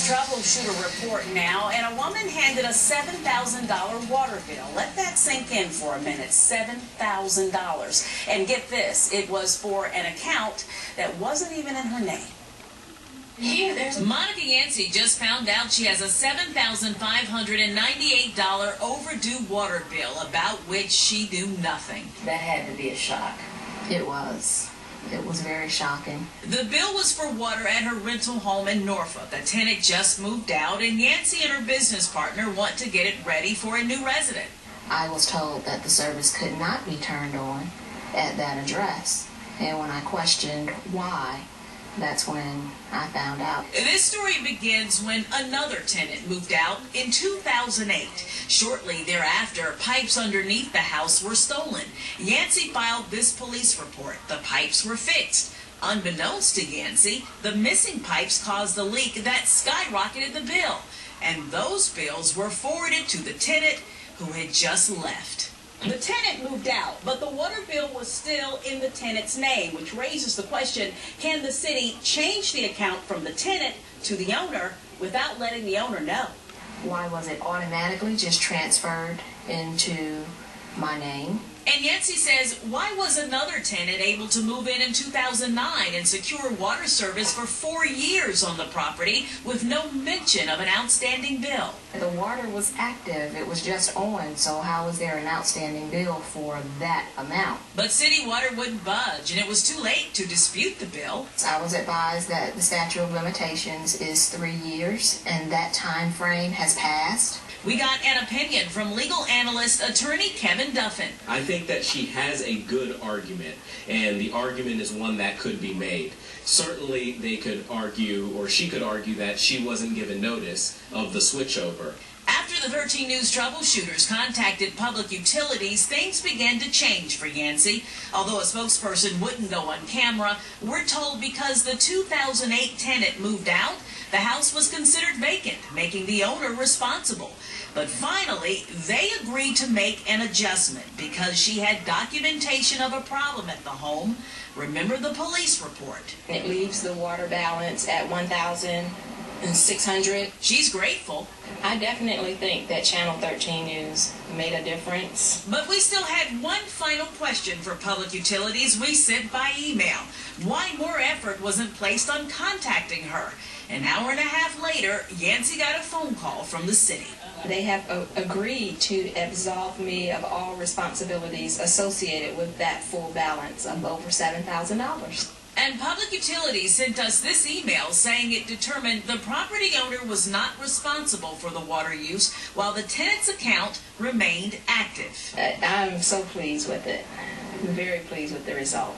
Troubleshooter report now, and a woman handed a $7,000 water bill. Let that sink in for a minute. $7,000. And get this, it was for an account that wasn't even in her name. Monica Yancey just found out she has a $7,598 overdue water bill about which she knew nothing. That had to be a shock. It was. It was very shocking. The bill was for water at her rental home in Norfolk. The tenant just moved out, and Yancey and her business partner want to get it ready for a new resident. I was told that the service could not be turned on at that address. And when I questioned why, that's when I found out. This story begins when another tenant moved out in 2008. Shortly thereafter, pipes underneath the house were stolen. Yancey filed this police report. The pipes were fixed. Unbeknownst to Yancey, the missing pipes caused a leak that skyrocketed the bill. And those bills were forwarded to the tenant who had just left. The tenant moved out, but the water bill was still in the tenant's name, which raises the question, can the city change the account from the tenant to the owner without letting the owner know? Why was it automatically just transferred into my name? And Yancey says, why was another tenant able to move in 2009 and secure water service for 4 years on the property with no mention of an outstanding bill? The water was active. It was just on, so how was there an outstanding bill for that amount? But city water wouldn't budge, and it was too late to dispute the bill. I was advised that the statute of limitations is 3 years, and that time frame has passed. We got an opinion from legal analyst attorney Kevin Duffin. I think that she has a good argument, and the argument is one that could be made. Certainly they could argue, or she could argue, that she wasn't given notice of the switchover. After the 13 News troubleshooters contacted public utilities, things began to change for Yancey. Although a spokesperson wouldn't go on camera, we're told because the 2008 tenant moved out, the house was considered vacant, making the owner responsible. But finally, they agreed to make an adjustment because she had documentation of a problem at the home. Remember the police report. It leaves the water balance at $1,600. She's grateful. I definitely think that Channel 13 News made a difference. But we still had one final question for public utilities we sent by email. Why more effort wasn't placed on contacting her? An hour and a half later, Yancey got a phone call from the city. They have agreed to absolve me of all responsibilities associated with that full balance of over $7,000. And public utilities sent us this email saying it determined the property owner was not responsible for the water use while the tenant's account remained active. I'm so pleased with it. I'm very pleased with the result.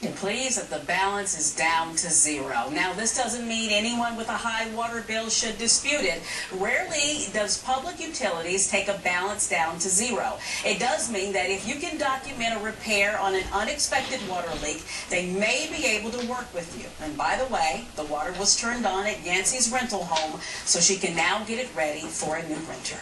And pleased that the balance is down to zero. Now, this doesn't mean anyone with a high water bill should dispute it. Rarely does public utilities take a balance down to zero. It does mean that if you can document a repair on an unexpected water leak, they may be able to work with you. And by the way, the water was turned on at Yancey's rental home, so she can now get it ready for a new renter.